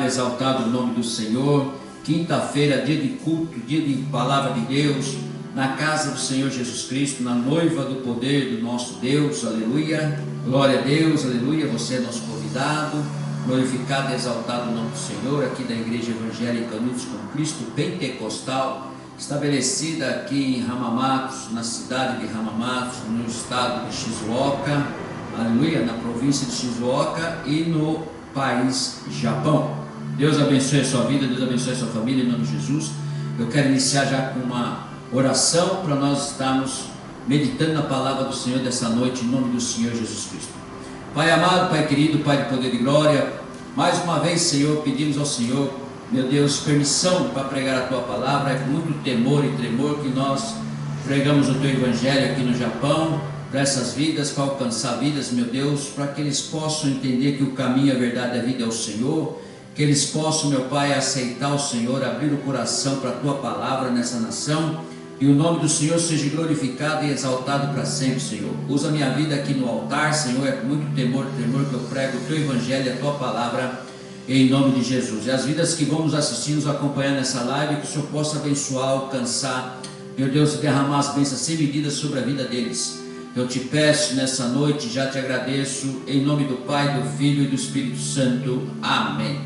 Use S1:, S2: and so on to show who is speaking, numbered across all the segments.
S1: Exaltado o nome do Senhor. Quinta-feira, dia de culto, dia de palavra de Deus, na casa do Senhor Jesus Cristo, na noiva do poder do nosso Deus, aleluia, glória a Deus, aleluia. Você é nosso convidado, glorificado e exaltado o nome do Senhor, aqui da Igreja Evangélica Unidos com Cristo Pentecostal, estabelecida aqui em Ramamatos, na cidade de Ramamatos, no estado de Shizuoka, aleluia, na província de Shizuoka e no país Japão. Deus abençoe a sua vida, Deus abençoe a sua família, em nome de Jesus. Eu quero iniciar já com uma oração para nós estarmos meditando na palavra do Senhor dessa noite, em nome do Senhor Jesus Cristo. Pai amado, Pai querido, Pai de poder e glória, mais uma vez, Senhor, pedimos ao Senhor, meu Deus, permissão para pregar a Tua palavra. É com muito temor e tremor que nós pregamos o Teu Evangelho aqui no Japão, para essas vidas, para alcançar vidas, meu Deus, para que eles possam entender que o caminho, a verdade e a vida é o Senhor, que eles possam, meu Pai, aceitar o Senhor, abrir o coração para a Tua palavra nessa nação, e o nome do Senhor seja glorificado e exaltado para sempre, Senhor. Usa a minha vida aqui no altar, Senhor, é com muito temor e tremor que eu prego o Teu Evangelho e a Tua palavra, em nome de Jesus. E as vidas que vamos assistir, nos acompanhar nessa live, que o Senhor possa abençoar, alcançar, meu Deus, e derramar as bênçãos sem medidas sobre a vida deles. Eu te peço nessa noite, já te agradeço, em nome do Pai, do Filho e do Espírito Santo. Amém.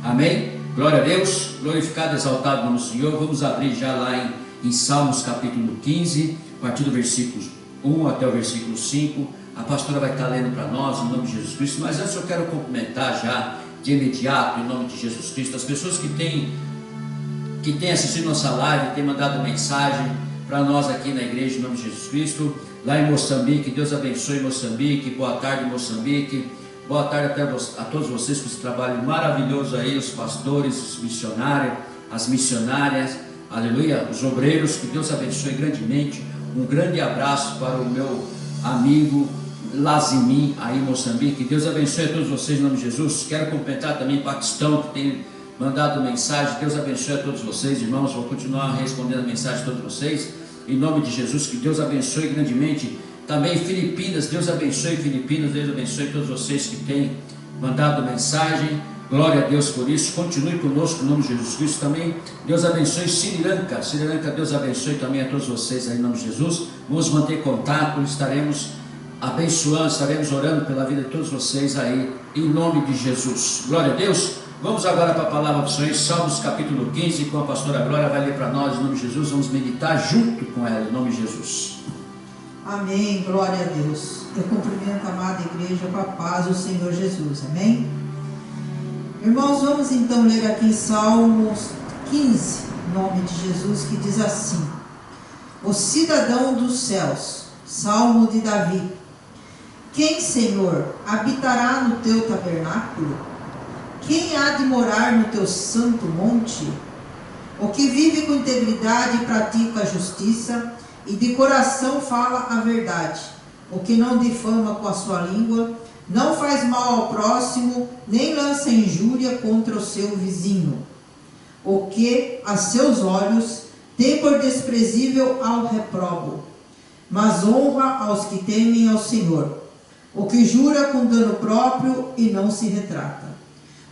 S1: Amém. Glória a Deus, glorificado e exaltado no Senhor. Vamos abrir já lá em Salmos capítulo 15, a partir do versículo 1 até o versículo 5. A pastora vai estar lendo para nós, em nome de Jesus Cristo. Mas antes eu quero cumprimentar já, de imediato, em nome de Jesus Cristo, as pessoas que têm assistido nossa live, têm mandado mensagem para nós aqui na igreja, em nome de Jesus Cristo. Lá em Moçambique, Deus abençoe Moçambique, boa tarde Moçambique, boa tarde a todos vocês com esse trabalho maravilhoso aí, os pastores, os missionários, as missionárias, aleluia, os obreiros, que Deus abençoe grandemente. Um grande abraço para o meu amigo Lazimim aí em Moçambique, Deus abençoe a todos vocês em nome de Jesus. Quero cumprimentar também o Paquistão, que tem mandado mensagem. Deus abençoe a todos vocês, irmãos. Vou continuar respondendo a mensagem de todos vocês em nome de Jesus, que Deus abençoe grandemente. Também Filipinas, Deus abençoe Filipinas, Deus abençoe todos vocês que têm mandado mensagem. Glória a Deus por isso. Continue conosco em nome de Jesus Cristo. Também Deus abençoe Sri Lanka, Deus abençoe também a todos vocês aí em nome de Jesus. Vamos manter contato, estaremos abençoando, estaremos orando pela vida de todos vocês aí em nome de Jesus. Glória a Deus. Vamos agora para a palavra do Senhor, Salmos capítulo 15, com a pastora Glória vai ler para nós, em nome de Jesus. Vamos meditar junto com ela, em nome de Jesus.
S2: Amém, glória a Deus. Eu cumprimento a amada igreja com a paz do Senhor Jesus, amém? Irmãos, vamos então ler aqui em Salmos 15, em nome de Jesus, que diz assim: O cidadão dos céus, Salmo de Davi. Quem, Senhor, habitará no teu tabernáculo? Quem há de morar no teu santo monte? O que vive com integridade e pratica a justiça, e de coração fala a verdade. O que não difama com a sua língua, não faz mal ao próximo, nem lança injúria contra o seu vizinho. O que a seus olhos tem por desprezível ao reprobo, mas honra aos que temem ao Senhor. O que jura com dano próprio e não se retrata.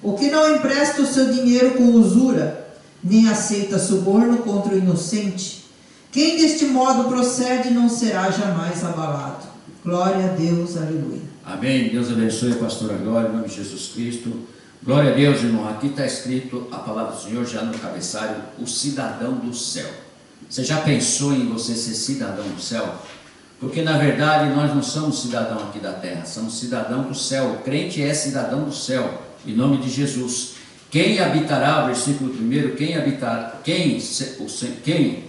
S2: O que não empresta o seu dinheiro com usura, nem aceita suborno contra o inocente. Quem deste modo procede não será jamais abalado. Glória a Deus, aleluia.
S1: Amém. Deus abençoe a pastora Glória, em nome de Jesus Cristo. Glória a Deus, irmão. Aqui está escrito a palavra do Senhor já no cabeçalho, o cidadão do céu. Você já pensou em você ser cidadão do céu? Porque na verdade nós não somos cidadão aqui da terra, somos cidadão do céu. O crente é cidadão do céu. Em nome de Jesus. Quem habitará, versículo 1, quem,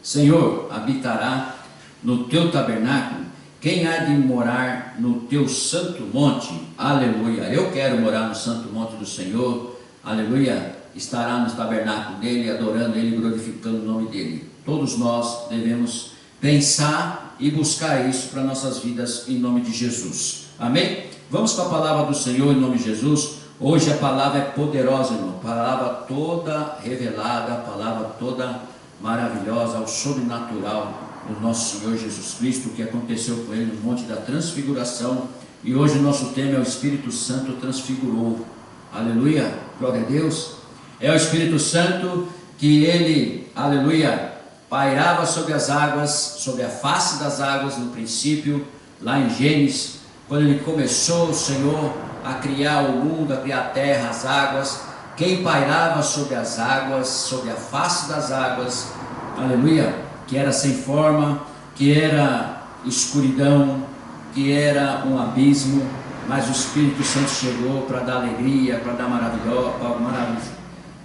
S1: Senhor, habitará no teu tabernáculo? Quem há de morar no teu santo monte? Aleluia. Eu quero morar no santo monte do Senhor. Aleluia. Estará no tabernáculo dele, adorando ele, glorificando o nome dele. Todos nós devemos pensar e buscar isso para nossas vidas em nome de Jesus. Amém? Vamos para a palavra do Senhor em nome de Jesus. Hoje a palavra é poderosa, irmão. A palavra toda revelada, a palavra toda maravilhosa, ao sobrenatural do nosso Senhor Jesus Cristo, que aconteceu com ele no Monte da Transfiguração. E hoje o nosso tema é o Espírito Santo transfigurou. Aleluia. Glória a Deus. É o Espírito Santo que ele, aleluia, pairava sobre as águas, sobre a face das águas no princípio, lá em Gênesis, quando ele começou, o Senhor, a criar o mundo, a criar a terra, as águas. Quem pairava sobre as águas, sobre a face das águas, aleluia, que era sem forma, que era escuridão, que era um abismo, mas o Espírito Santo chegou para dar alegria, para dar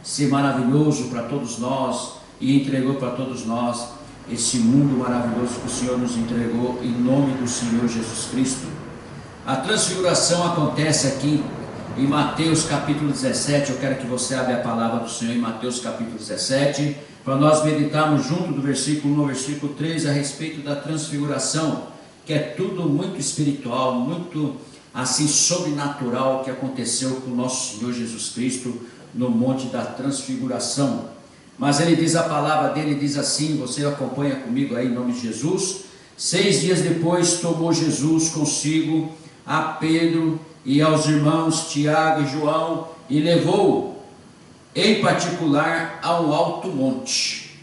S1: ser maravilhoso para todos nós, e entregou para todos nós esse mundo maravilhoso que o Senhor nos entregou, em nome do Senhor Jesus Cristo. A transfiguração acontece aqui em Mateus capítulo 17. Eu quero que você abra a palavra do Senhor em Mateus capítulo 17, para nós meditarmos junto do versículo 1 ao versículo 3 a respeito da transfiguração, que é tudo muito espiritual, muito assim sobrenatural, que aconteceu com o nosso Senhor Jesus Cristo no monte da transfiguração. Mas ele diz, a palavra dele diz assim, você acompanha comigo aí em nome de Jesus: 6 dias depois tomou Jesus consigo a Pedro e aos irmãos Tiago e João, e levou em particular a um alto monte,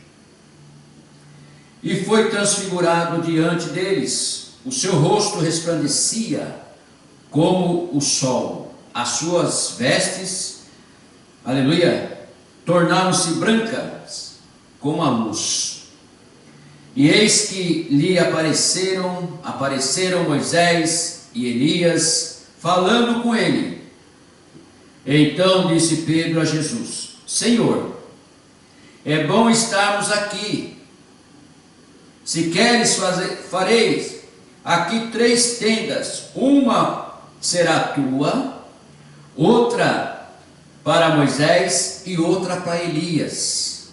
S1: e foi transfigurado diante deles. O seu rosto resplandecia como o sol, as suas vestes, aleluia, tornaram-se brancas como a luz. E eis que lhe apareceram Moisés e Elias, falando com ele. Então disse Pedro a Jesus: Senhor, é bom estarmos aqui. Se queres fareis aqui 3 tendas, uma será tua, outra para Moisés e outra para Elias.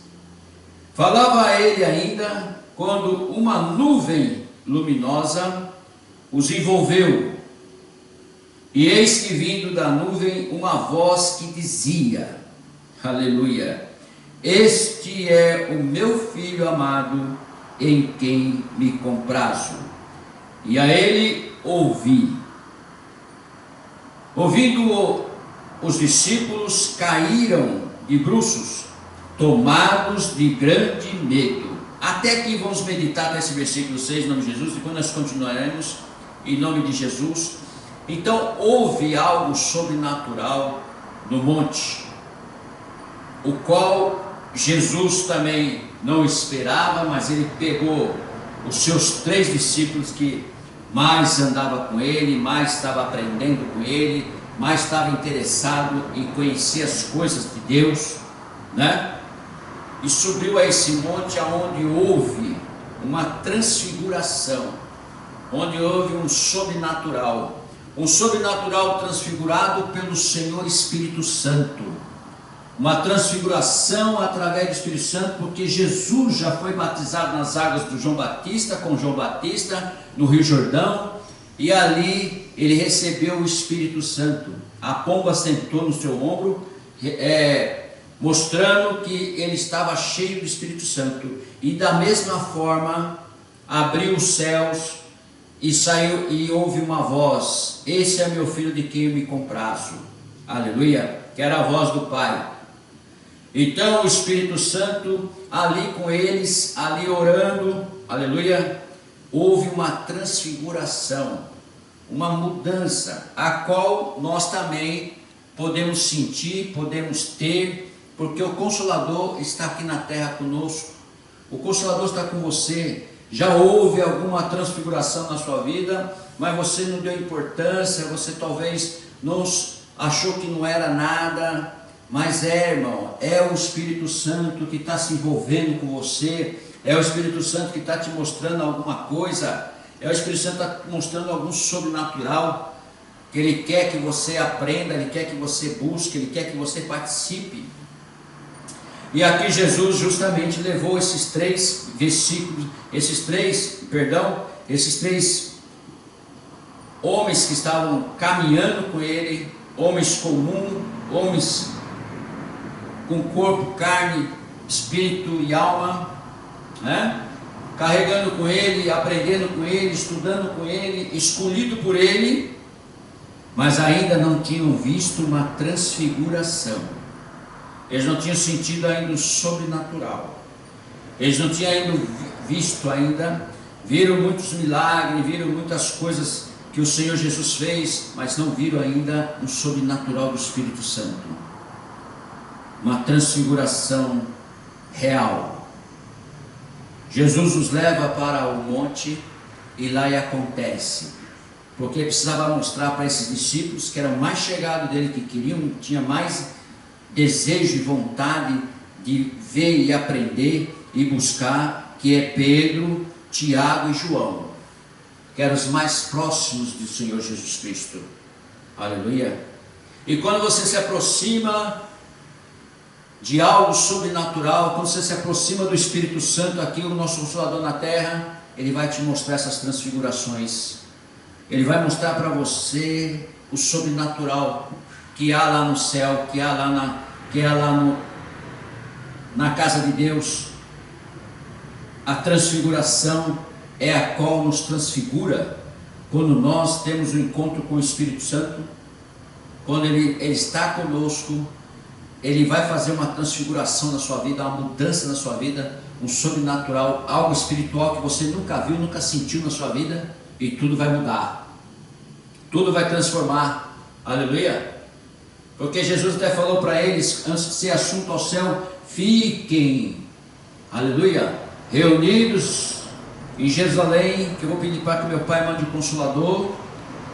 S1: Falava a ele ainda, quando uma nuvem luminosa os envolveu, e eis que vindo da nuvem uma voz que dizia, aleluia, este é o meu filho amado, em quem me comprazo. E a ele ouvi. Ouvindo-o, os discípulos caíram de bruços, tomados de grande medo. Até que vamos meditar nesse versículo 6, em nome de Jesus, depois nós continuaremos em nome de Jesus. Então houve algo sobrenatural no monte, o qual Jesus também não esperava, mas ele pegou os seus 3 discípulos que mais andava com ele, mais estava aprendendo com ele, mais estava interessado em conhecer as coisas de Deus, né? E subiu a esse monte aonde houve uma transfiguração, onde houve um sobrenatural transfigurado pelo Senhor Espírito Santo, uma transfiguração através do Espírito Santo, porque Jesus já foi batizado nas águas do João Batista, com João Batista, no Rio Jordão, e ali ele recebeu o Espírito Santo. A pomba sentou no seu ombro, mostrando que ele estava cheio do Espírito Santo, e da mesma forma abriu os céus e saiu, e houve uma voz: esse é meu filho de quem eu me comprazo, aleluia, que era a voz do Pai. Então o Espírito Santo ali com eles, ali orando, aleluia, houve uma transfiguração, uma mudança, a qual nós também podemos sentir, podemos ter, porque o Consolador está aqui na terra conosco, o Consolador está com você. Já houve alguma transfiguração na sua vida, mas você não deu importância, você talvez não achou que não era nada, mas irmão, é o Espírito Santo que está se envolvendo com você, é o Espírito Santo que está te mostrando alguma coisa, é o Espírito Santo que está te mostrando algum sobrenatural, que Ele quer que você aprenda, Ele quer que você busque, Ele quer que você participe. E aqui Jesus justamente levou esses 3 versículos, esses três homens que estavam caminhando com Ele, homens comuns, homens com corpo, carne, espírito e alma, né? Carregando com Ele, aprendendo com Ele, estudando com Ele, escolhido por Ele, mas ainda não tinham visto uma transfiguração. Eles não tinham sentido ainda o sobrenatural. Eles não tinham ainda visto ainda, viram muitos milagres, viram muitas coisas que o Senhor Jesus fez, mas não viram ainda o sobrenatural do Espírito Santo. Uma transfiguração real. Jesus os leva para o monte e lá acontece, porque precisava mostrar para esses discípulos que eram mais chegados dele, que queriam, tinha mais desejo e vontade de ver e aprender e buscar, que é Pedro, Tiago e João, que eram os mais próximos do Senhor Jesus Cristo. Aleluia. E quando você se aproxima de algo sobrenatural, quando você se aproxima do Espírito Santo, aqui o nosso Consolador na terra, ele vai te mostrar essas transfigurações. Ele vai mostrar para você o sobrenatural que há lá no céu, que há lá na casa de Deus. A transfiguração é a qual nos transfigura quando nós temos um encontro com o Espírito Santo. Quando ele está conosco, ele vai fazer uma transfiguração na sua vida, uma mudança na sua vida, um sobrenatural, algo espiritual que você nunca viu, nunca sentiu na sua vida, e tudo vai mudar, tudo vai transformar. Aleluia. Porque Jesus até falou para eles, antes de ser assunto ao céu, fiquem, aleluia, reunidos em Jerusalém, que eu vou pedir para que meu Pai mande um Consolador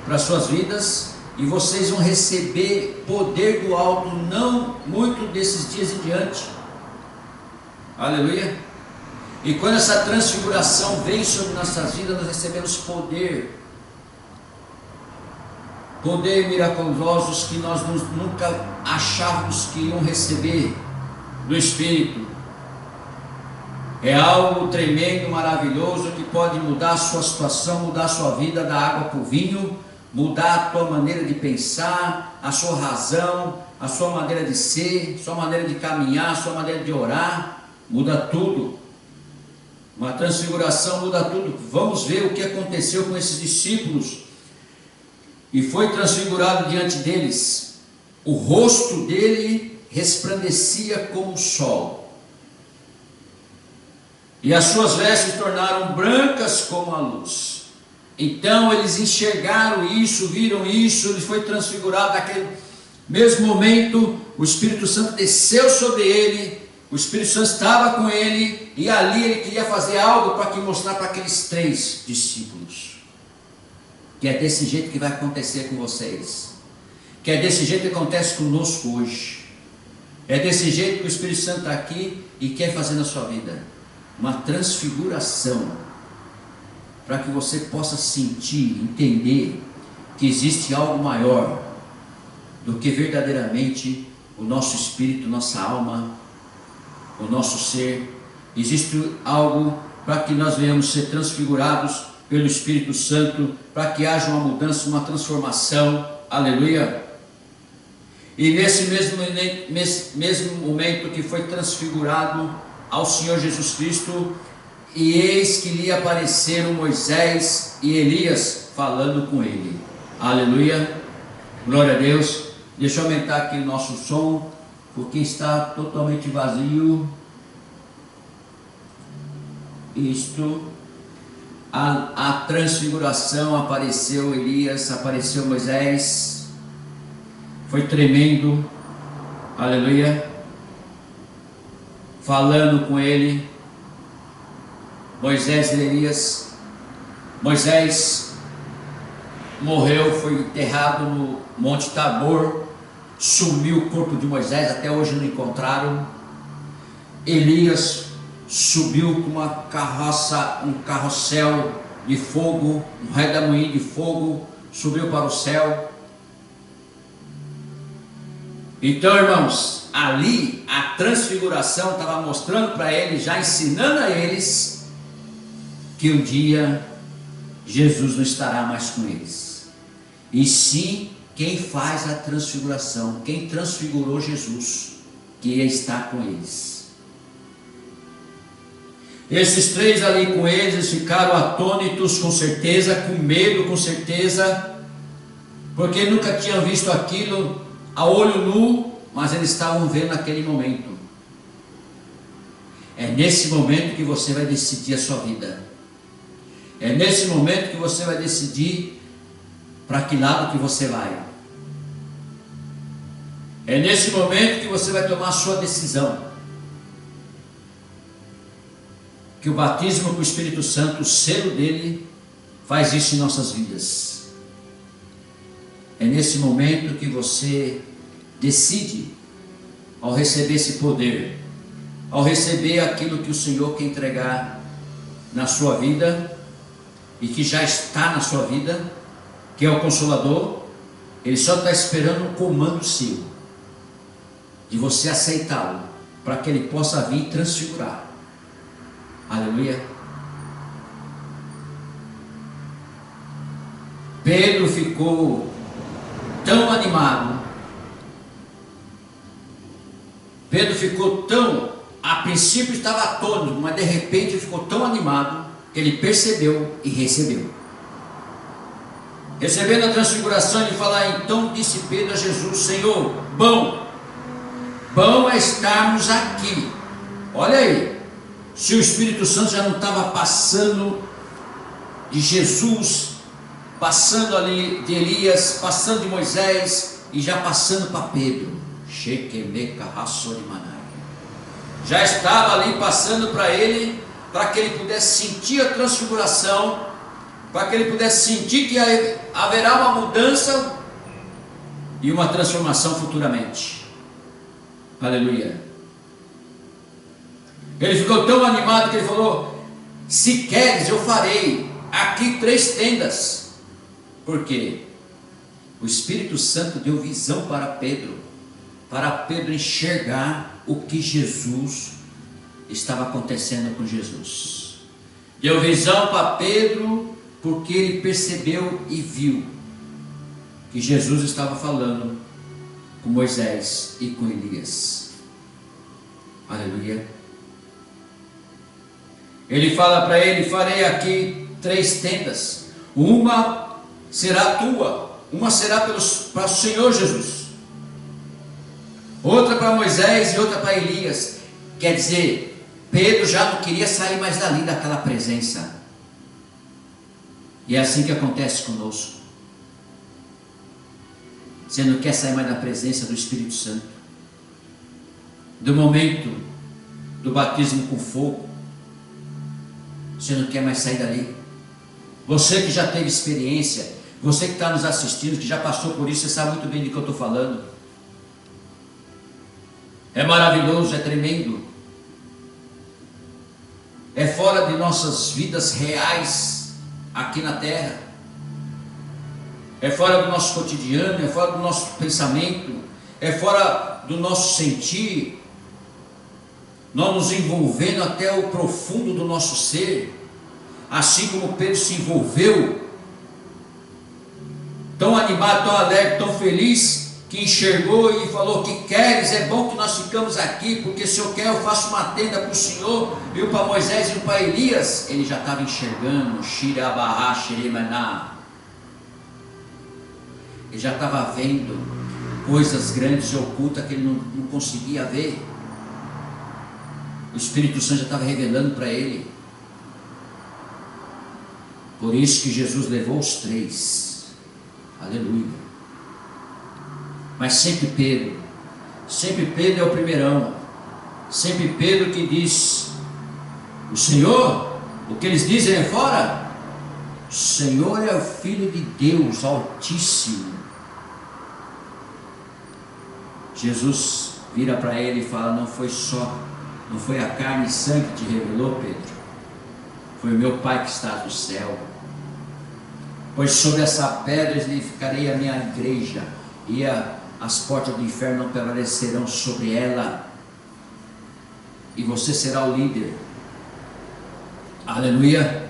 S1: para as suas vidas, e vocês vão receber poder do alto, não muito desses dias em diante. Aleluia. E quando essa transfiguração vem sobre nossas vidas, nós recebemos poder miraculosos que nós nunca achávamos que iam receber do Espírito. É algo tremendo, maravilhoso, que pode mudar a sua situação, mudar a sua vida da água para o vinho, mudar a tua maneira de pensar, a sua razão, a sua maneira de ser, a sua maneira de caminhar, a sua maneira de orar, muda tudo. Uma transfiguração muda tudo. Vamos ver o que aconteceu com esses discípulos. E foi transfigurado diante deles. O rosto dele resplandecia como o sol, e as suas vestes tornaram brancas como a luz. Então eles enxergaram isso, viram isso. Ele foi transfigurado. Naquele mesmo momento, o Espírito Santo desceu sobre ele. O Espírito Santo estava com ele, e ali ele queria fazer algo para mostrar para aqueles 3 discípulos, que é desse jeito que vai acontecer com vocês, que é desse jeito que acontece conosco hoje, é desse jeito que o Espírito Santo está aqui e quer fazer na sua vida, uma transfiguração, para que você possa sentir, entender que existe algo maior do que verdadeiramente o nosso espírito, nossa alma, o nosso ser. Existe algo para que nós venhamos ser transfigurados pelo Espírito Santo, para que haja uma mudança, uma transformação. Aleluia. E nesse mesmo momento que foi transfigurado ao Senhor Jesus Cristo, e eis que lhe apareceram Moisés e Elias falando com ele. Aleluia. Glória a Deus. Deixa eu aumentar aqui o nosso som, porque está totalmente vazio. Isto, a transfiguração, apareceu Elias, apareceu Moisés, foi tremendo. Aleluia. Falando com ele, Moisés e Elias. Moisés morreu, foi enterrado no Monte Tabor, sumiu o corpo de Moisés, até hoje não encontraram. Elias subiu com uma carroça, um carrossel de fogo, um redemoinho de fogo, subiu para o céu. Então, irmãos, ali a transfiguração estava mostrando para eles, já ensinando a eles, que um dia Jesus não estará mais com eles, e sim quem faz a transfiguração, quem transfigurou Jesus, que ia estar com eles. Esses 3 ali com eles, eles ficaram atônitos, com certeza, com medo, com certeza, porque nunca tinham visto aquilo a olho nu, mas eles estavam vendo naquele momento. É nesse momento que você vai decidir a sua vida. É nesse momento que você vai decidir para que lado que você vai. É nesse momento que você vai tomar a sua decisão. Que o batismo com o Espírito Santo, o selo dele, faz isso em nossas vidas. É nesse momento que você decide, ao receber esse poder, ao receber aquilo que o Senhor quer entregar na sua vida, e que já está na sua vida, que é o Consolador. Ele só está esperando um comando seu, de você aceitá-lo, para que ele possa vir transfigurar. Aleluia. Pedro ficou tão animado, Pedro ficou tão, a princípio estava atônito, mas de repente ficou tão animado, que ele percebeu e recebeu. Recebendo a transfiguração, ele fala: então disse Pedro a Jesus: Senhor, bom é estarmos aqui. Olha aí, se o Espírito Santo já não estava passando de Jesus, passando ali de Elias, passando de Moisés, e já passando para Pedro. Já estava ali passando para ele, para que ele pudesse sentir a transfiguração, para que ele pudesse sentir que haverá uma mudança e uma transformação futuramente. Aleluia. Ele ficou tão animado que ele falou: se queres eu farei aqui 3 tendas. Por quê? O Espírito Santo deu visão para Pedro enxergar o que Jesus estava acontecendo com Jesus. Deu visão para Pedro, porque ele percebeu e viu que Jesus estava falando com Moisés e com Elias. Aleluia. Ele fala para ele: farei aqui 3 tendas, uma será tua, uma será para o Senhor Jesus, outra para Moisés e outra para Elias. Quer dizer, Pedro já não queria sair mais dali, daquela presença. E é assim que acontece conosco. Você não quer sair mais da presença do Espírito Santo, do momento do batismo com fogo. Você não quer mais sair dali. Você que já teve experiência, você que está nos assistindo, que já passou por isso, você sabe muito bem do que eu estou falando. É maravilhoso, é tremendo. É fora de nossas vidas reais aqui na terra. É fora do nosso cotidiano, é fora do nosso pensamento, é fora do nosso sentir. Nós nos envolvendo até o profundo do nosso ser, assim como Pedro se envolveu, tão animado, tão alegre, tão feliz, que enxergou e falou: que queres, é bom que nós ficamos aqui, porque se eu quero eu faço uma tenda para o Senhor, e para Moisés e para Elias. Ele já estava enxergando, ele já estava vendo coisas grandes e ocultas que ele não conseguia ver. O Espírito Santo já estava revelando para ele. Por isso que Jesus levou os 3. Aleluia. Mas sempre Pedro é o primeirão. Sempre Pedro que diz: o Senhor, o que eles dizem é fora, o Senhor é o Filho de Deus Altíssimo. Jesus vira para ele e fala: não foi a carne e sangue que te revelou, Pedro, foi o meu Pai que está no céu. Pois sobre essa pedra edificarei a minha igreja, e as portas do inferno não prevalecerão sobre ela, e você será o líder. Aleluia.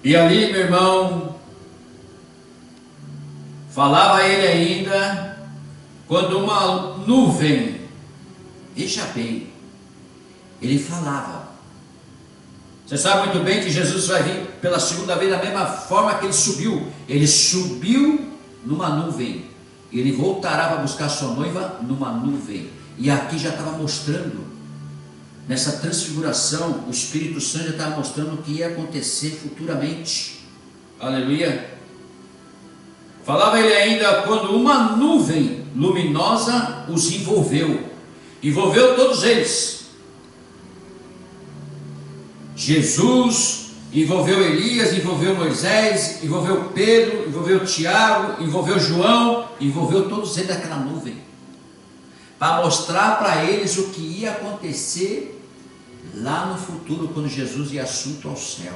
S1: E ali, meu irmão, falava ele ainda, quando uma nuvem, veja bem, ele falava. Você sabe muito bem que Jesus vai vir pela segunda vez da mesma forma que ele subiu. Ele subiu numa nuvem, Ele voltará para buscar sua noiva numa nuvem. E aqui já estava mostrando, nessa transfiguração, o Espírito Santo já estava mostrando o que ia acontecer futuramente. Aleluia. Falava ele ainda quando uma nuvem luminosa os envolveu. Envolveu todos eles. Jesus envolveu Elias, envolveu Moisés, envolveu Pedro, envolveu Tiago, envolveu João, envolveu todos eles naquela nuvem, para mostrar para eles o que ia acontecer lá no futuro, quando Jesus ia assunto ao céu.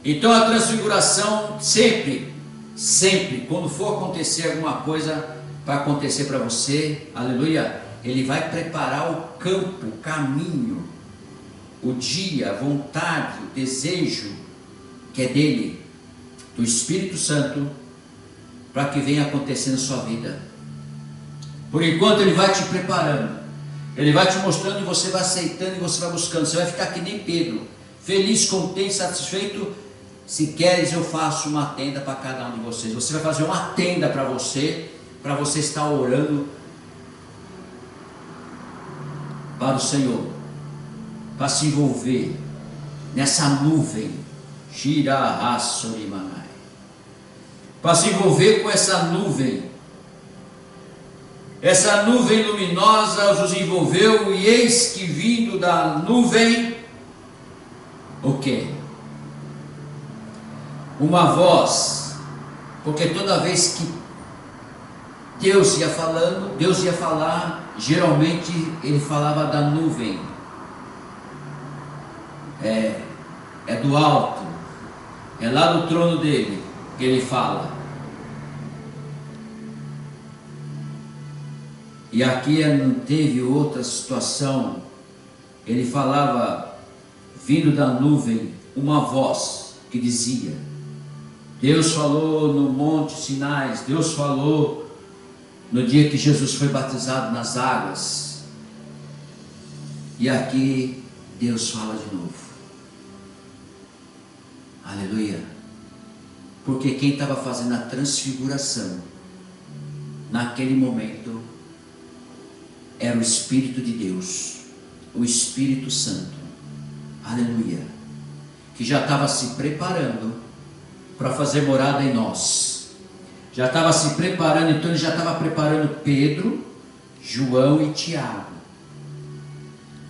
S1: Então a transfiguração sempre, quando for acontecer alguma coisa para acontecer para você, aleluia, ele vai preparar o campo, o caminho, o dia, a vontade, o desejo que é dele, do Espírito Santo, para que venha acontecer na sua vida. Por enquanto ele vai te preparando, ele vai te mostrando, e você vai aceitando, e você vai buscando. Você vai ficar que nem Pedro, feliz, contente, satisfeito. Se queres, eu faço uma tenda para cada um de vocês. Você vai fazer uma tenda para você estar orando para o Senhor, para se envolver nessa nuvem, para se envolver com essa nuvem. Essa nuvem luminosa os envolveu, e eis que vindo da nuvem, o quê? Uma voz, porque toda vez que Deus ia falar, geralmente ele falava da nuvem. É do alto, é lá do trono dele que ele fala. E aqui não teve outra situação. Ele falava, vindo da nuvem, uma voz que dizia. Deus falou no Monte Sinai, Deus falou no dia que Jesus foi batizado nas águas. E aqui Deus fala de novo. Aleluia. Porque quem estava fazendo a transfiguração naquele momento era o Espírito de Deus, o Espírito Santo. Aleluia. Que já estava se preparando para fazer morada em nós. Já estava se preparando, então ele já estava preparando Pedro, João e Tiago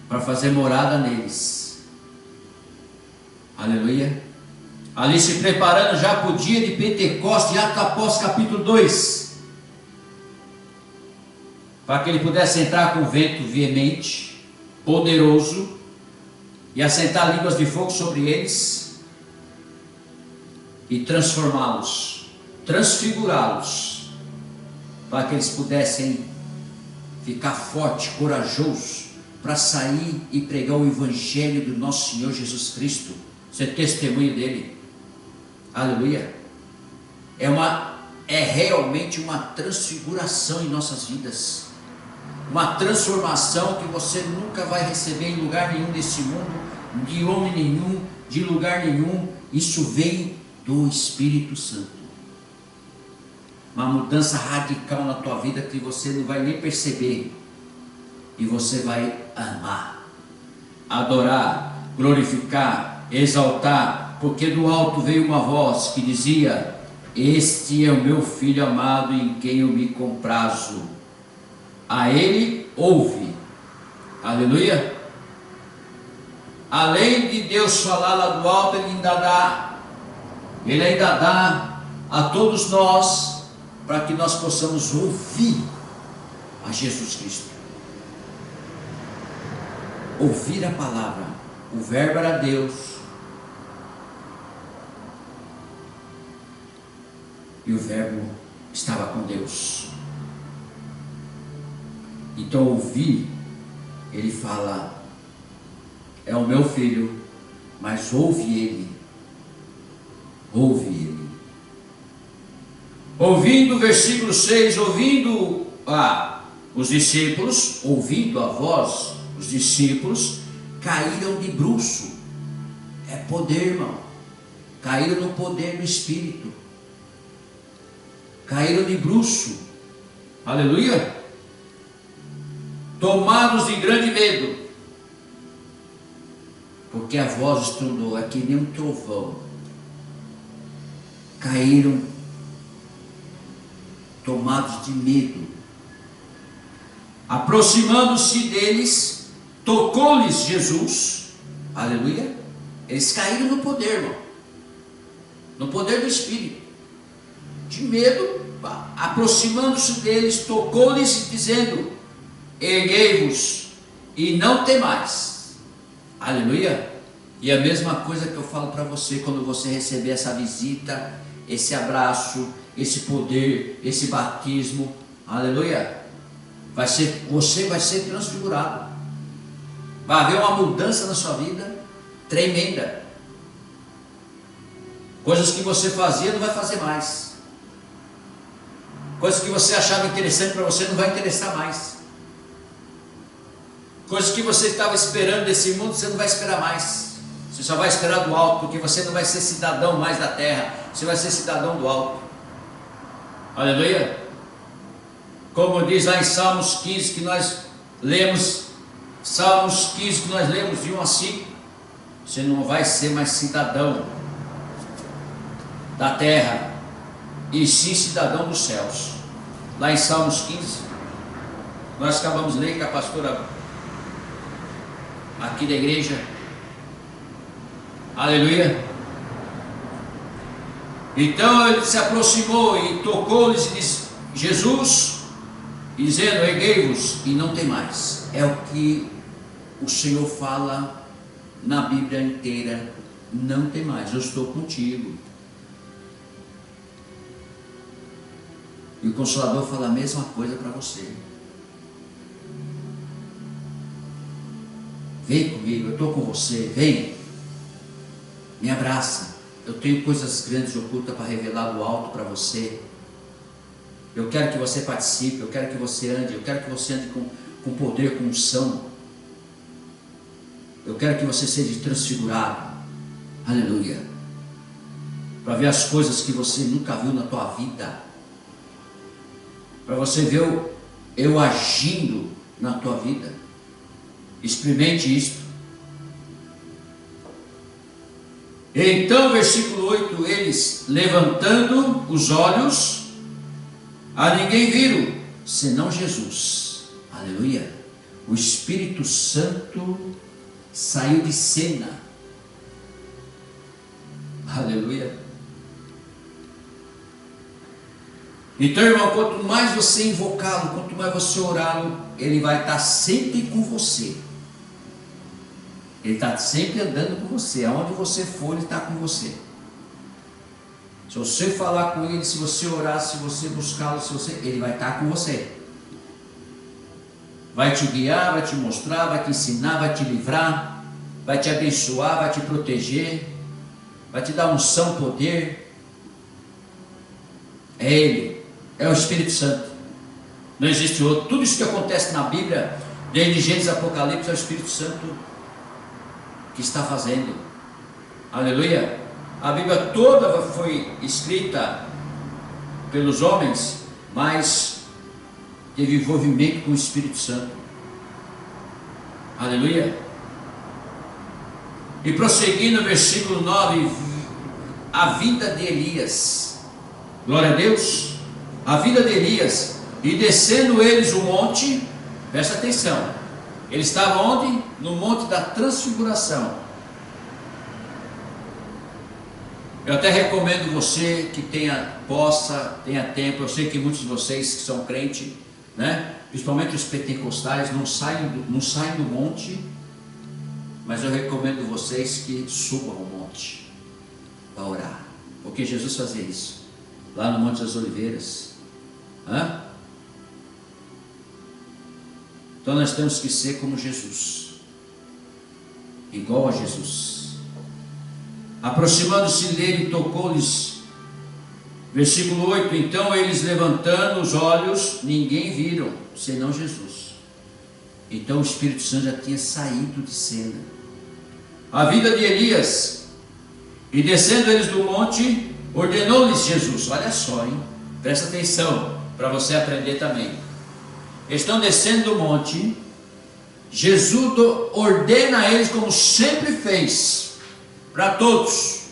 S1: para fazer morada neles. Aleluia. Ali se preparando já para o dia de Pentecostes, de Atos Apóstolos capítulo 2, para que ele pudesse entrar com vento veemente, poderoso, e assentar línguas de fogo sobre eles, e transformá-los, transfigurá-los, para que eles pudessem ficar fortes, corajosos, para sair e pregar o Evangelho do nosso Senhor Jesus Cristo, ser testemunho dele. Aleluia. É realmente uma transfiguração em nossas vidas, uma transformação que você nunca vai receber em lugar nenhum desse mundo, de homem nenhum, de lugar nenhum. Isso vem do Espírito Santo, uma mudança radical na tua vida que você não vai nem perceber, e você vai amar, adorar, glorificar, exaltar, porque do alto veio uma voz que dizia: este é o meu filho amado, em quem eu me comprazo, a ele ouve. Aleluia. Além de Deus falar lá do alto, ele ainda dá a todos nós, para que nós possamos ouvir a Jesus Cristo, ouvir a palavra. O verbo era Deus, e o verbo estava com Deus. Então ouvir, ele fala, é o meu filho, mas ouve ele, ouve ele. Ouvindo, versículo 6, ouvindo os discípulos, ouvindo a voz, os discípulos caíram de bruço. É poder, irmão. Caíram no poder do Espírito. caíram de bruço, aleluia, tomados de grande medo, porque a voz estrondou, é que nem um trovão. Caíram tomados de medo. Aproximando-se deles, tocou-lhes Jesus, aleluia. Eles caíram no poder, irmão, no poder do Espírito, de medo. Aproximando-se deles, tocou-lhes, dizendo: erguei-vos e não temais, aleluia. E a mesma coisa que eu falo para você, quando você receber essa visita, esse abraço, esse poder, esse batismo, aleluia, você vai ser transfigurado, vai haver uma mudança na sua vida tremenda. Coisas que você fazia não vai fazer mais, coisas que você achava interessante para você não vai interessar mais, coisas que você estava esperando desse mundo você não vai esperar mais. Você só vai esperar do alto, porque você não vai ser cidadão mais da terra, você vai ser cidadão do alto, aleluia. Como diz lá em Salmos 15 que nós lemos, Salmos 15 que nós lemos de 1 a 5, você não vai ser mais cidadão da terra, e sim cidadão dos céus. Lá em Salmos 15, nós acabamos de ler com a pastora aqui da igreja, aleluia. Então ele se aproximou e tocou-lhes e disse: Jesus, dizendo: erguei-vos e não temais. É o que o Senhor fala na Bíblia inteira: não temais, eu estou contigo. E o Consolador fala a mesma coisa para você: vem comigo, eu estou com você, vem, me abraça. Eu tenho coisas grandes e ocultas para revelar do alto para você. Eu quero que você participe, eu quero que você ande, eu quero que você ande com poder, com unção. Eu quero que você seja transfigurado, aleluia, para ver as coisas que você nunca viu na tua vida, para você ver eu agindo na tua vida. Experimente isto. Então, versículo 8, eles levantando os olhos, a ninguém viram, senão Jesus, aleluia. O Espírito Santo saiu de cena, aleluia. Então, irmão, quanto mais você invocá-lo, quanto mais você orá-lo, ele vai estar sempre com você. Ele está sempre andando com você. Aonde você for, ele está com você. Se você falar com ele, se você orar, se você buscá-lo, ele vai estar com você. Vai te guiar, vai te mostrar, vai te ensinar, vai te livrar, vai te abençoar, vai te proteger, vai te dar unção, poder. É ele, é o Espírito Santo. Não existe outro. Tudo isso que acontece na Bíblia, desde Gênesis a Apocalipse, é o Espírito Santo que está fazendo, aleluia. A Bíblia toda foi escrita pelos homens, mas teve envolvimento com o Espírito Santo, aleluia. E prosseguindo no versículo 9, a vida de Elias, glória a Deus, a vida de Elias, e descendo eles o monte, presta atenção, eles estavam onde? No monte da transfiguração. Eu até recomendo você que tenha tempo. Eu sei que muitos de vocês que são crentes, né? Principalmente os pentecostais, não saem do monte, mas eu recomendo vocês que subam ao monte para orar, porque Jesus fazia isso lá no Monte das Oliveiras. Então nós temos que ser como Jesus, igual a Jesus. Aproximando-se dele, tocou-lhes, versículo 8, então eles levantando os olhos, ninguém viram, senão Jesus. Então o Espírito Santo já tinha saído de cena. A vida de Elias, e descendo eles do monte, ordenou-lhes Jesus, olha só, hein? Presta atenção para você aprender também. Eles estão descendo do monte. Jesus ordena a eles, como sempre fez, para todos.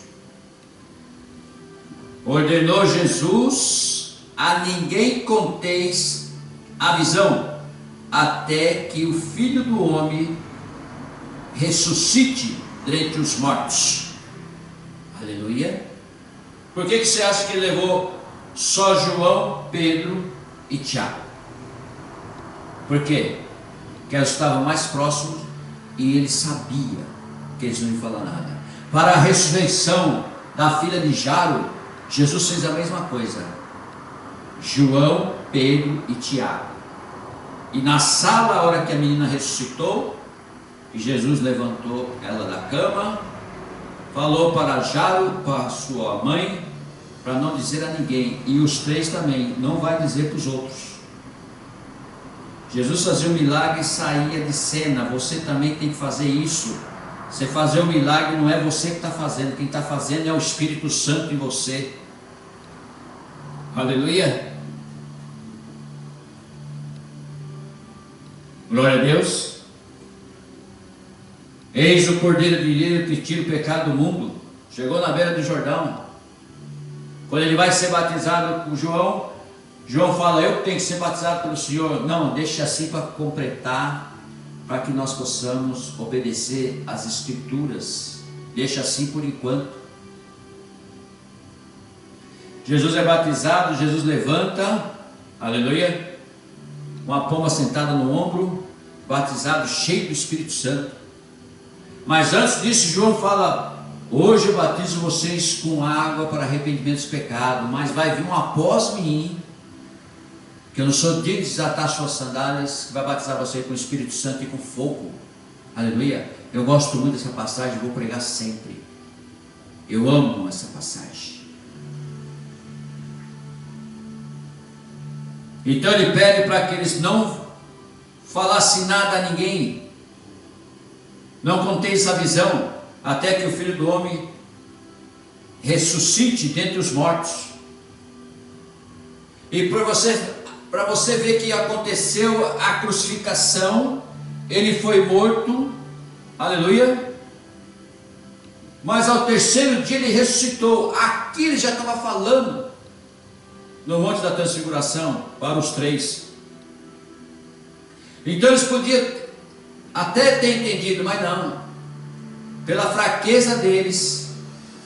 S1: Ordenou Jesus: a ninguém conteis a visão, até que o Filho do Homem ressuscite dentre os mortos. Aleluia. Por que você acha que ele levou só João, Pedro e Tiago? Por quê? Porque eles estavam mais próximos e ele sabia que eles não iam falar nada. Para a ressurreição da filha de Jairo, Jesus fez a mesma coisa. João, Pedro e Tiago. E na sala, a hora que a menina ressuscitou, e Jesus levantou ela da cama, falou para Jairo, para sua mãe, para não dizer a ninguém. E os três também, não vai dizer para os outros. Jesus fazia um milagre e saía de cena. Você também tem que fazer isso. Você fazer o milagre não é você que está fazendo. Quem está fazendo é o Espírito Santo em você. Aleluia. Glória a Deus. Eis o Cordeiro de Deus que tira o pecado do mundo. Chegou na beira do Jordão. Quando ele vai ser batizado com João, João fala: eu tenho que ser batizado pelo Senhor. Não, deixa assim para completar, para que nós possamos obedecer às Escrituras. Deixa assim por enquanto. Jesus é batizado, Jesus levanta, aleluia, uma pomba sentada no ombro, batizado, cheio do Espírito Santo. Mas antes disso, João fala: hoje eu batizo vocês com água para arrependimento dos pecados, mas vai vir um após mim, que eu não sou digno de desatar suas sandálias, que vai batizar você com o Espírito Santo e com fogo. Aleluia. Eu gosto muito dessa passagem, vou pregar sempre. Eu amo essa passagem. Então ele pede para que eles não falassem nada a ninguém, não contém essa visão, até que o Filho do Homem ressuscite dentre os mortos. E para você ver que aconteceu a crucificação, ele foi morto, aleluia, mas ao terceiro dia ele ressuscitou. Aqui ele já estava falando no Monte da Transfiguração para os três. Então eles podiam até ter entendido, mas não, pela fraqueza deles,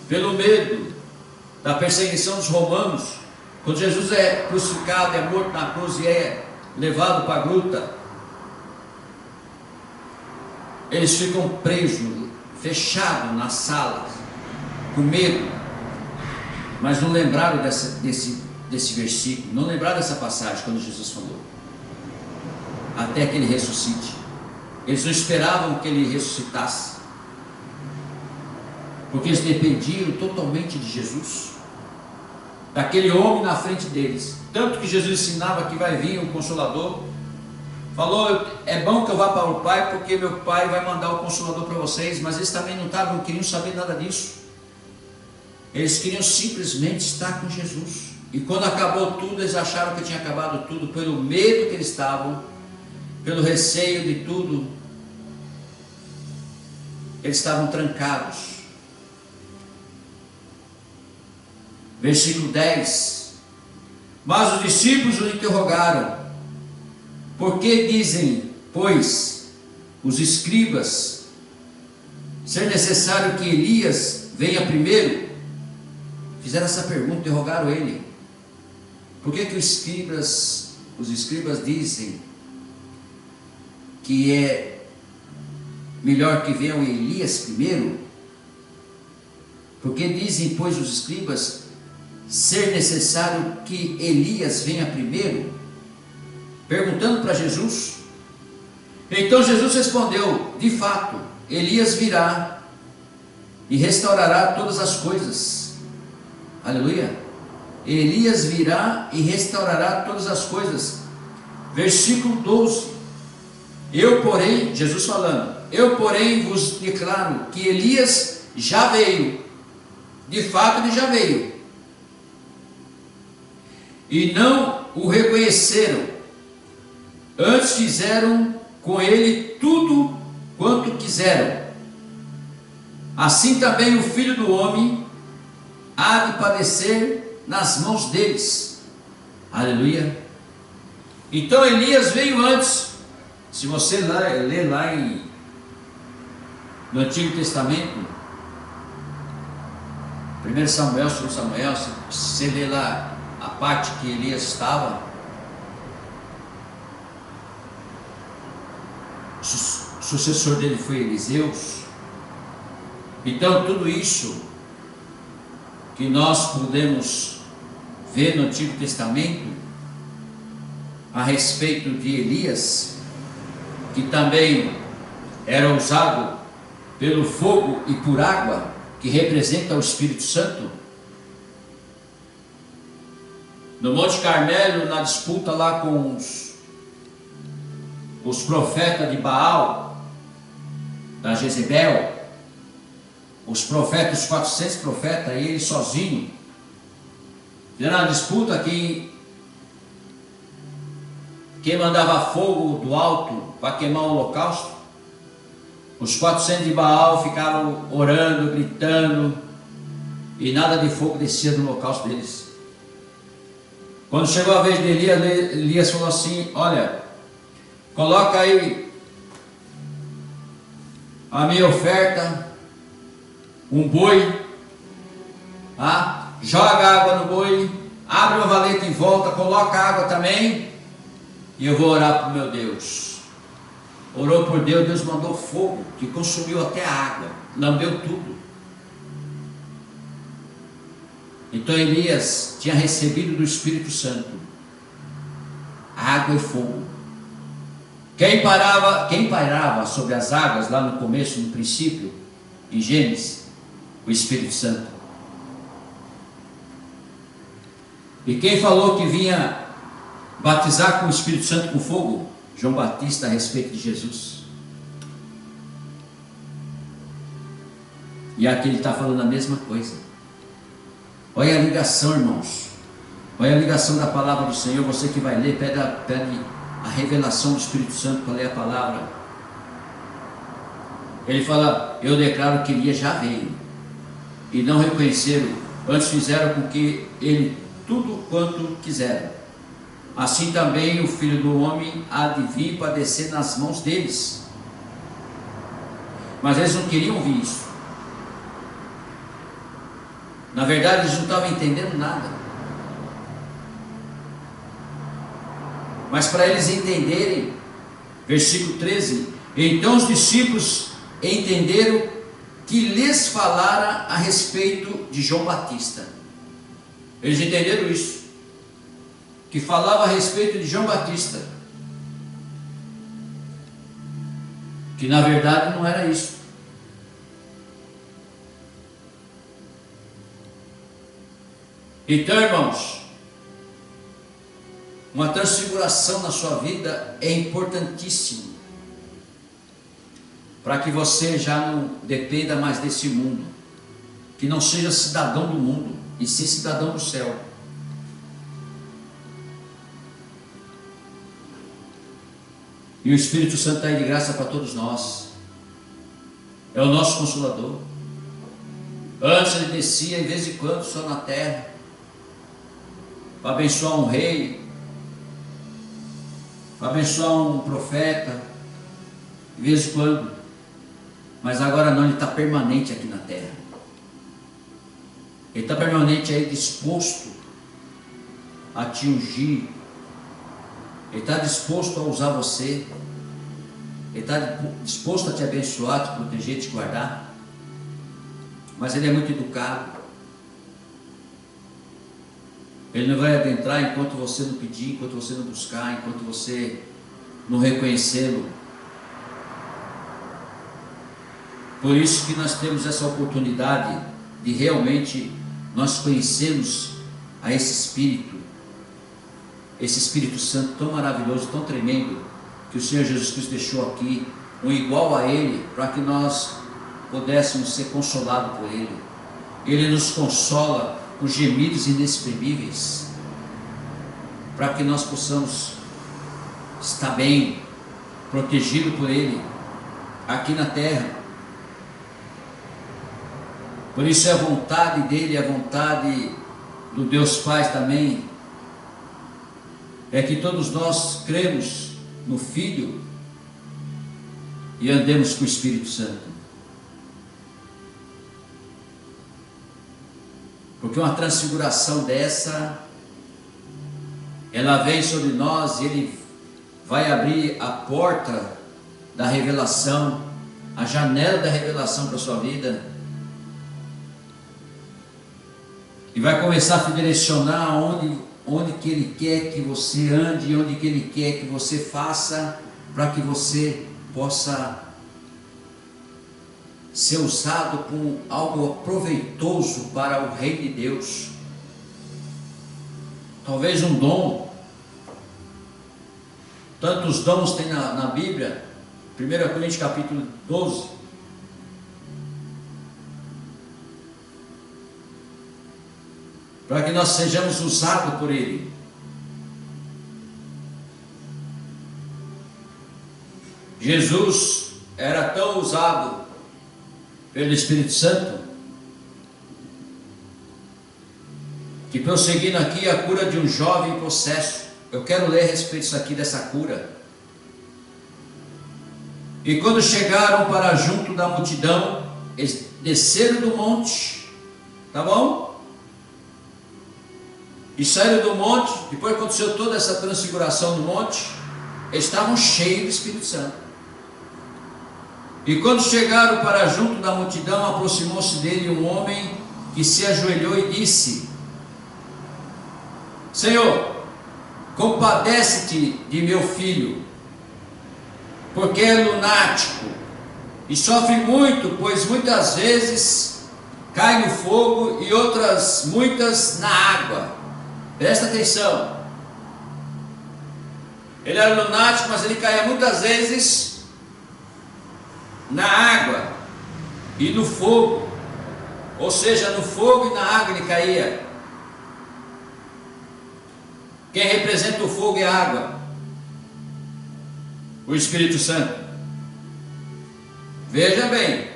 S1: pelo medo da perseguição dos romanos. Quando Jesus é crucificado, é morto na cruz e é levado para a gruta, eles ficam presos, fechados na sala, com medo, mas não lembraram desse versículo, não lembraram dessa passagem quando Jesus falou, até que ele ressuscite. Eles não esperavam que ele ressuscitasse, porque eles dependiam totalmente de Jesus, daquele homem na frente deles. Tanto que Jesus ensinava que vai vir um Consolador. Falou: é bom que eu vá para o Pai, porque meu Pai vai mandar o Consolador para vocês. Mas eles também não queriam saber nada disso. Eles queriam simplesmente estar com Jesus. E quando acabou tudo, eles acharam que tinha acabado tudo, pelo medo que eles estavam, pelo receio de tudo. Eles estavam trancados. Versículo 10. Mas os discípulos o interrogaram: por que dizem, pois, os escribas, ser necessário que Elias venha primeiro? Fizeram essa pergunta, interrogaram ele. Por que os escribas dizem que é melhor que venha o Elias primeiro? Porque dizem, pois, os escribas, ser necessário que Elias venha primeiro? Perguntando para Jesus. Então Jesus respondeu: de fato, Elias virá e restaurará todas as coisas. Aleluia. Elias virá e restaurará todas as coisas. Versículo 12. Eu, porém, Jesus falando, eu, porém, vos declaro que Elias já veio. De fato, ele já veio. e não o reconheceram. Antes fizeram com ele tudo quanto quiseram. Assim também o Filho do Homem há de padecer nas mãos deles. Aleluia. Então Elias veio antes. Se você ler lá no Antigo Testamento, 1 Samuel, 2 Samuel, se você ler lá a parte que Elias estava, o sucessor dele foi Eliseu. Então tudo isso que nós podemos ver no Antigo Testamento a respeito de Elias, que também era usado pelo fogo e por água, que representa o Espírito Santo. No Monte Carmelo, na disputa lá com os profetas de Baal, da Jezebel, os profetas, os 400 profetas, e ele sozinho, fizeram uma disputa que quem mandava fogo do alto para queimar o holocausto. Os 400 de Baal ficavam orando, gritando, e nada de fogo descia do holocausto deles. Quando chegou a vez de Elias, Elias falou assim: olha, coloca aí a minha oferta, um boi, tá? Joga água no boi, abre uma valeta em volta, coloca água também, e eu vou orar para o meu Deus. Orou por Deus, Deus mandou fogo, que consumiu até a água, lambeu tudo. Então Elias tinha recebido do Espírito Santo água e fogo. Quem pairava sobre as águas lá no começo, no princípio, em Gênesis? O Espírito Santo. E quem falou que vinha batizar com o Espírito Santo com fogo? João Batista, a respeito de Jesus. E aqui ele está falando a mesma coisa. Olha a ligação, irmãos. Olha a ligação da palavra do Senhor. Você que vai ler, pede a revelação do Espírito Santo para ler a palavra. Ele fala: eu declaro que Elias já veio, e não reconheceram, antes fizeram com que ele tudo quanto quiseram. Assim também o Filho do Homem há de vir padecer nas mãos deles. Mas eles não queriam ouvir isso. Na verdade, eles não estavam entendendo nada. Mas para eles entenderem, versículo 13: então os discípulos entenderam que lhes falara a respeito de João Batista. Eles entenderam isso, que falava a respeito de João Batista, que na verdade não era isso. Então, irmãos, uma transfiguração na sua vida é importantíssimo, para que você já não dependa mais desse mundo, que não seja cidadão do mundo, e sim cidadão do céu. E o Espírito Santo está aí de graça para todos nós. É o nosso Consolador. Antes ele descia, de vez em quando, só na terra, para abençoar um rei, para abençoar um profeta, de vez em quando. Mas agora não, ele está permanente aqui na terra. Ele está permanente aí, disposto a te ungir. Ele está disposto a usar você. Ele está disposto a te abençoar, te proteger, te guardar. Mas ele é muito educado. Ele não vai adentrar enquanto você não pedir, enquanto você não buscar, enquanto você não reconhecê-lo. Por isso que nós temos essa oportunidade de realmente nós conhecermos a esse Espírito Santo tão maravilhoso, tão tremendo, que o Senhor Jesus Cristo deixou aqui, um igual a Ele, para que nós pudéssemos ser consolados por Ele. Ele nos consola com gemidos inexprimíveis. para que nós possamos estar bem, protegido por Ele, aqui na terra. Por isso é a vontade dEle, a vontade do Deus Pai também, é que todos nós cremos no Filho e andemos com o Espírito Santo. Porque uma transfiguração dessa, ela vem sobre nós e Ele vai abrir a porta da revelação, a janela da revelação para a sua vida, e vai começar a te direcionar onde que Ele quer que você ande, onde que Ele quer que você faça, para que você possa ser usado com algo proveitoso para o reino de Deus. Talvez um dom. Tantos dons tem na Bíblia. 1 Coríntios capítulo 12. Para que nós sejamos usados por Ele. Jesus era tão usado pelo Espírito Santo, que prosseguindo aqui a cura de um jovem em processo. Eu quero ler a respeito disso aqui, dessa cura. E quando chegaram para junto da multidão, eles desceram do monte, tá bom? E saíram do monte. Depois aconteceu toda essa transfiguração no monte, eles estavam cheios do Espírito Santo. E quando chegaram para junto da multidão, aproximou-se dele um homem que se ajoelhou e disse: Senhor, compadece-te de meu filho, porque é lunático e sofre muito, pois muitas vezes cai no fogo e outras muitas na água. Presta atenção. Ele era lunático, mas ele caía muitas vezes na água e no fogo, ou seja, no fogo e na água ele caía. Quem representa o fogo e a água? O Espírito Santo. Veja bem,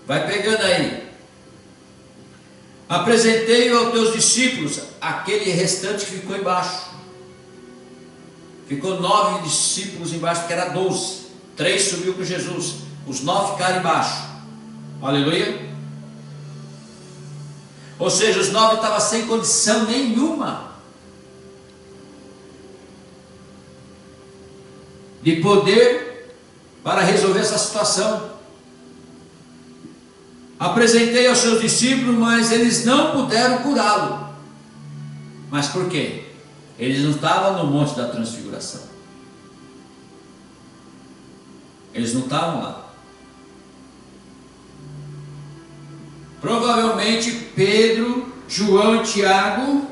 S1: vai pegando aí. Apresentei-o aos teus discípulos, aquele restante que ficou embaixo. Ficou 9 discípulos embaixo, porque era 12. 3 subiu com Jesus, os 9 ficaram embaixo. Aleluia. Ou seja, os 9 estavam sem condição nenhuma de poder para resolver essa situação. Apresentei aos seus discípulos, mas eles não puderam curá-lo. Mas por quê? Eles não estavam no monte da transfiguração. Eles não estavam lá. Provavelmente Pedro, João e Tiago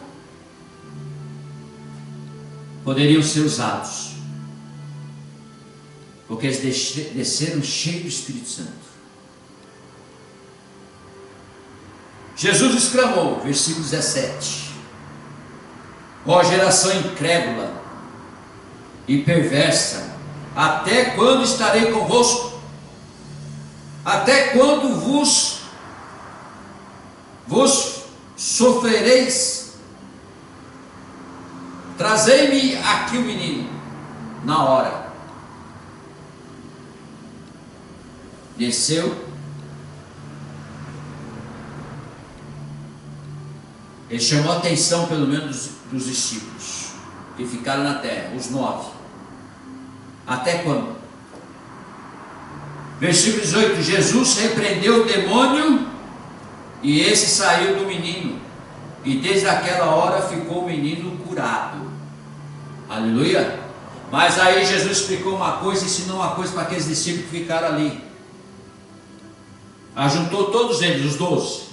S1: poderiam ser usados, porque eles desceram cheios do Espírito Santo. Jesus exclamou, versículo 17: ó geração incrédula e perversa, até quando estarei convosco? Até quando vos sofrereis? Trazei-me aqui o menino. Na hora desceu. Ele chamou a atenção pelo menos dos discípulos que ficaram na terra, os 9. Até quando? Versículo 18: Jesus repreendeu o demônio e esse saiu do menino, e desde aquela hora ficou o menino curado. Aleluia. Mas aí Jesus explicou uma coisa, ensinou uma coisa para aqueles discípulos que ficaram ali. Ajuntou todos eles, os 12.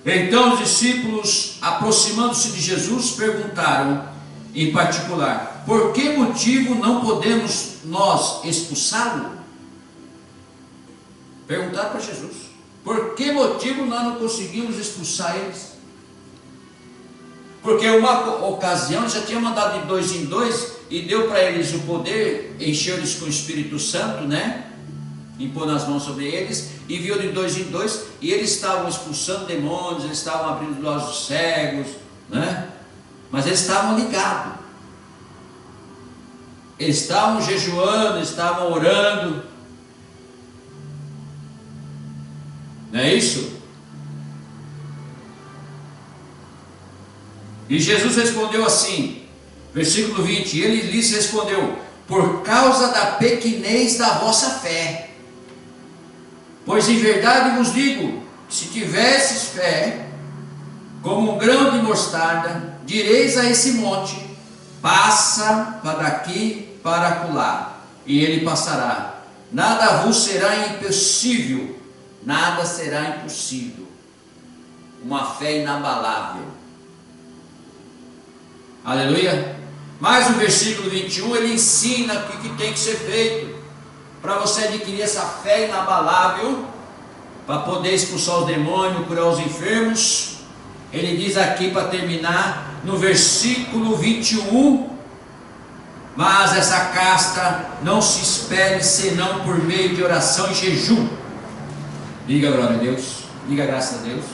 S1: Então os discípulos, aproximando-se de Jesus, perguntaram em particular: por que motivo não podemos nós expulsá-lo? Perguntaram para Jesus: por que motivo nós não conseguimos expulsar eles? Porque uma ocasião já tinha mandado de 2 em 2 e deu para eles o poder, encheu eles com o Espírito Santo, né? Impôs as mãos sobre eles e viu de 2 em 2 e eles estavam expulsando demônios, eles estavam abrindo os olhos cegos, né? Mas eles estavam ligados, eles estavam jejuando, eles estavam orando, não é isso? E Jesus respondeu assim, versículo 20, ele lhes respondeu: por causa da pequenez da vossa fé. Pois em verdade vos digo, se tivesses fé, como um grão de mostarda, direis a esse monte: passa para daqui para acolá, e ele passará. Nada vos será impossível, nada será impossível. Uma fé inabalável. Aleluia. Mas o versículo 21, ele ensina o que tem que ser feito para você adquirir essa fé inabalável, para poder expulsar os demônios, curar os enfermos. Ele diz aqui, para terminar, no versículo 21, mas essa casta não se espere senão por meio de oração e jejum. Diga glória a Deus, diga graças a Deus.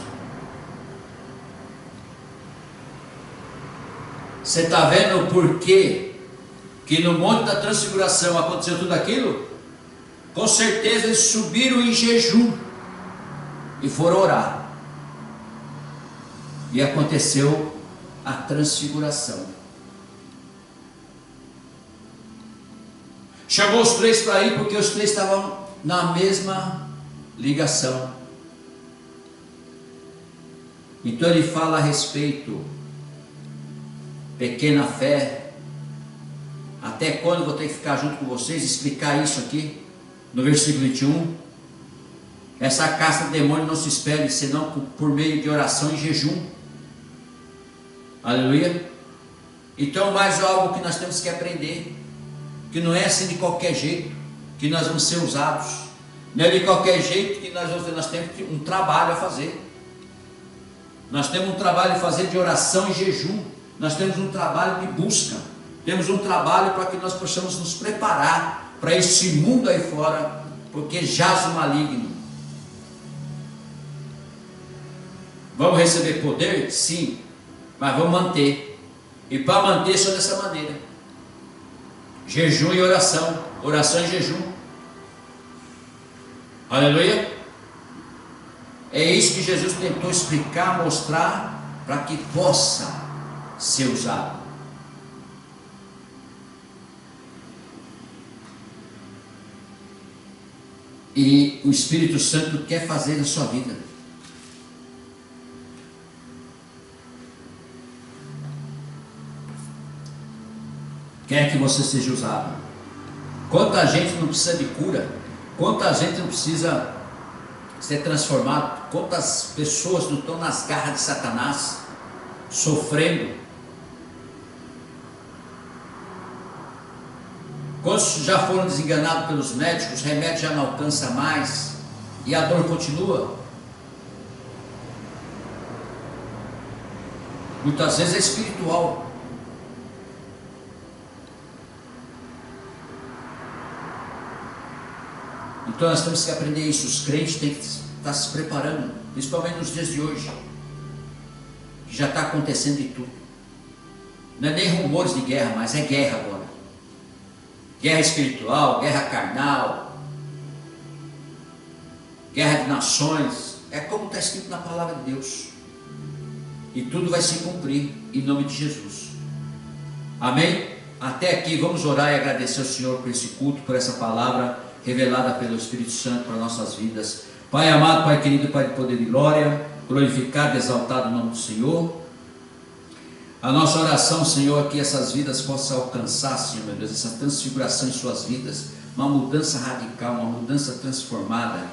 S1: Você está vendo o porquê que no Monte da Transfiguração aconteceu tudo aquilo? Com certeza eles subiram em jejum e foram orar, e aconteceu a transfiguração. Chamou os 3 para ir, porque os 3 estavam na mesma ligação. Então ele fala a respeito, pequena fé, até quando vou ter que ficar junto com vocês, explicar isso aqui, no versículo 21, essa casta de demônio não se espere, senão por meio de oração e jejum. Aleluia. Então mais algo que nós temos que aprender, que não é assim de qualquer jeito que nós vamos ser usados, não é de qualquer jeito que nós temos um trabalho a fazer. Nós temos um trabalho a fazer de oração e jejum. Nós temos um trabalho de busca, temos um trabalho para que nós possamos nos preparar para esse mundo aí fora, porque jaz o maligno. Vamos receber poder? Sim, mas vamos manter, e para manter só dessa maneira: jejum e oração, oração e jejum. Aleluia. É isso que Jesus tentou explicar, mostrar, para que possa ser usado. E o Espírito Santo quer fazer na sua vida. Quer que você seja usado. Quanta gente não precisa de cura, quanta gente não precisa ser transformado, quantas pessoas não estão nas garras de Satanás, sofrendo. Quantos já foram desenganados pelos médicos, os remédios já não alcançam mais, e a dor continua? Muitas vezes é espiritual. Então nós temos que aprender isso. Os crentes têm que estar se preparando, principalmente nos dias de hoje, que já está acontecendo de tudo. Não é nem rumores de guerra, mas é guerra agora. Guerra espiritual, guerra carnal, guerra de nações. É como está escrito na palavra de Deus, e tudo vai se cumprir em nome de Jesus. Amém? Até aqui vamos orar e agradecer ao Senhor por esse culto, por essa palavra revelada pelo Espírito Santo para nossas vidas. Pai amado, Pai querido, Pai de poder e glória, glorificado e exaltado o nome do Senhor. A nossa oração, Senhor, é que essas vidas possam alcançar, Senhor, meu Deus, essa transfiguração em suas vidas, uma mudança radical, uma mudança transformada,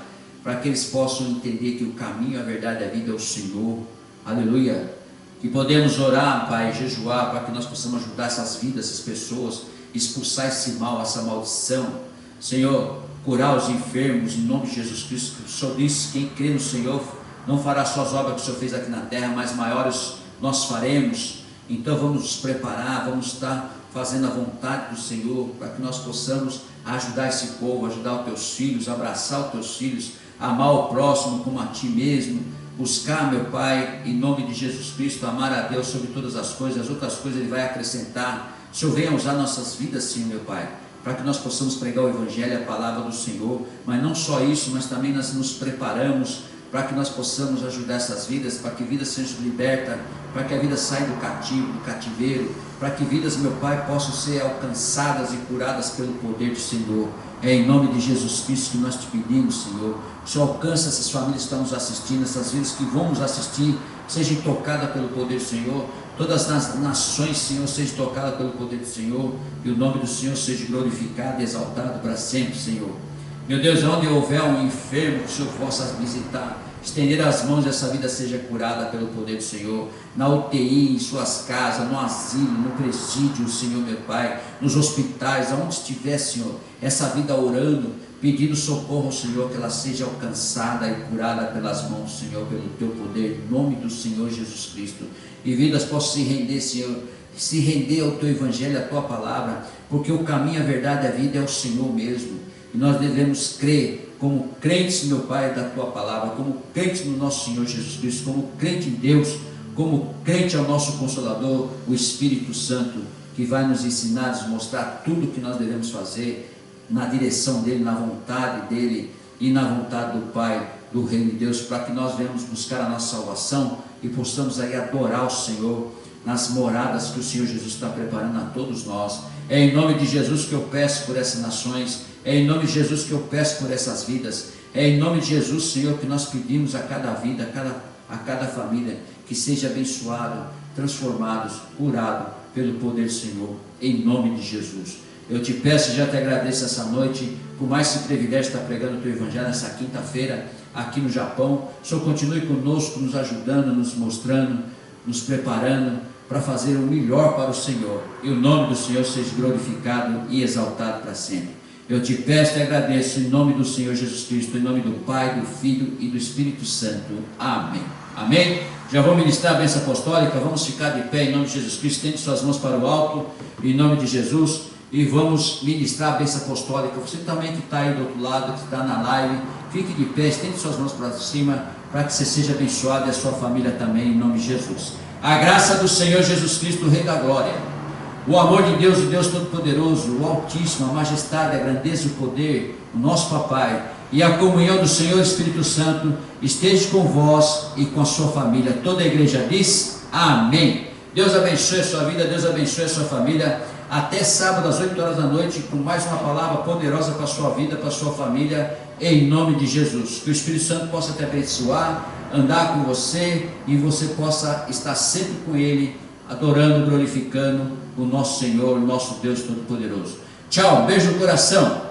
S1: para que eles possam entender que o caminho, a verdade e a vida é o Senhor. Aleluia. Que podemos orar, Pai, jejuar, para que nós possamos ajudar essas vidas, essas pessoas, expulsar esse mal, essa maldição. Senhor, curar os enfermos em nome de Jesus Cristo. O Senhor disse: quem crê no Senhor não fará só as obras que o Senhor fez aqui na terra, mas maiores nós faremos. Então vamos nos preparar, vamos estar fazendo a vontade do Senhor, para que nós possamos ajudar esse povo, ajudar os teus filhos, abraçar os teus filhos, amar o próximo como a ti mesmo, buscar, meu Pai, em nome de Jesus Cristo, amar a Deus sobre todas as coisas, as outras coisas Ele vai acrescentar. O Senhor venha usar nossas vidas, sim, meu Pai, para que nós possamos pregar o Evangelho, a palavra do Senhor, mas não só isso, mas também nós nos preparamos para que nós possamos ajudar essas vidas, para que vidas sejam libertas, para que a vida saia do cativo, do cativeiro, para que vidas, meu Pai, possam ser alcançadas e curadas pelo poder do Senhor. É em nome de Jesus Cristo que nós te pedimos, Senhor. O Senhor alcança essas famílias que estão nos assistindo, essas vidas que vão nos assistir, sejam tocadas pelo poder do Senhor. Todas as nações, Senhor, sejam tocadas pelo poder do Senhor, e o nome do Senhor seja glorificado e exaltado para sempre, Senhor. Meu Deus, onde houver um enfermo, que o Senhor possa visitar, estender as mãos e essa vida seja curada pelo poder do Senhor, na UTI, em suas casas, no asilo, no presídio, Senhor meu Pai, nos hospitais, aonde estiver, Senhor, essa vida orando, pedindo socorro ao Senhor, que ela seja alcançada e curada pelas mãos, Senhor, pelo teu poder, em nome do Senhor Jesus Cristo, e vidas possam se render, Senhor, se render ao teu Evangelho, à tua palavra, porque o caminho, a verdade e a vida é o Senhor mesmo, e nós devemos crer como crentes, meu Pai, da tua palavra, como crentes no nosso Senhor Jesus Cristo, como crente em Deus, como crente ao nosso Consolador, o Espírito Santo, que vai nos ensinar, nos mostrar tudo o que nós devemos fazer na direção dele, na vontade dele e na vontade do Pai, do Reino de Deus, para que nós venhamos buscar a nossa salvação e possamos aí adorar o Senhor nas moradas que o Senhor Jesus está preparando a todos nós. É em nome de Jesus que eu peço por essas nações, é em nome de Jesus que eu peço por essas vidas, é em nome de Jesus, Senhor, que nós pedimos a cada vida, a cada família, que seja abençoado, transformados, curado pelo poder do Senhor, em nome de Jesus. Eu te peço e já te agradeço essa noite, por mais esse privilégio de estar pregando o teu Evangelho nessa quinta-feira, aqui no Japão. O Senhor continue conosco, nos ajudando, nos mostrando, nos preparando para fazer o melhor para o Senhor, e o nome do Senhor seja glorificado e exaltado para sempre. Eu te peço e agradeço em nome do Senhor Jesus Cristo, em nome do Pai, do Filho e do Espírito Santo. Amém. Amém? Já vou ministrar a bênção apostólica, vamos ficar de pé em nome de Jesus Cristo, tende suas mãos para o alto, em nome de Jesus, e vamos ministrar a bênção apostólica. Você também que está aí do outro lado, que está na live, fique de pé, estende suas mãos para cima, para que você seja abençoado e a sua família também, em nome de Jesus. A graça do Senhor Jesus Cristo, o Rei da Glória, o amor de Deus, o Deus Todo-Poderoso, o Altíssimo, a majestade, a grandeza e o poder, o nosso Papai, e a comunhão do Senhor Espírito Santo, esteja com vós e com a sua família. Toda a igreja diz amém. Deus abençoe a sua vida, Deus abençoe a sua família. Até sábado às 8 horas da noite, com mais uma palavra poderosa para a sua vida, para a sua família, em nome de Jesus. Que o Espírito Santo possa te abençoar, andar com você, e você possa estar sempre com Ele, adorando, glorificando o nosso Senhor, o nosso Deus Todo-Poderoso. Tchau, beijo no coração.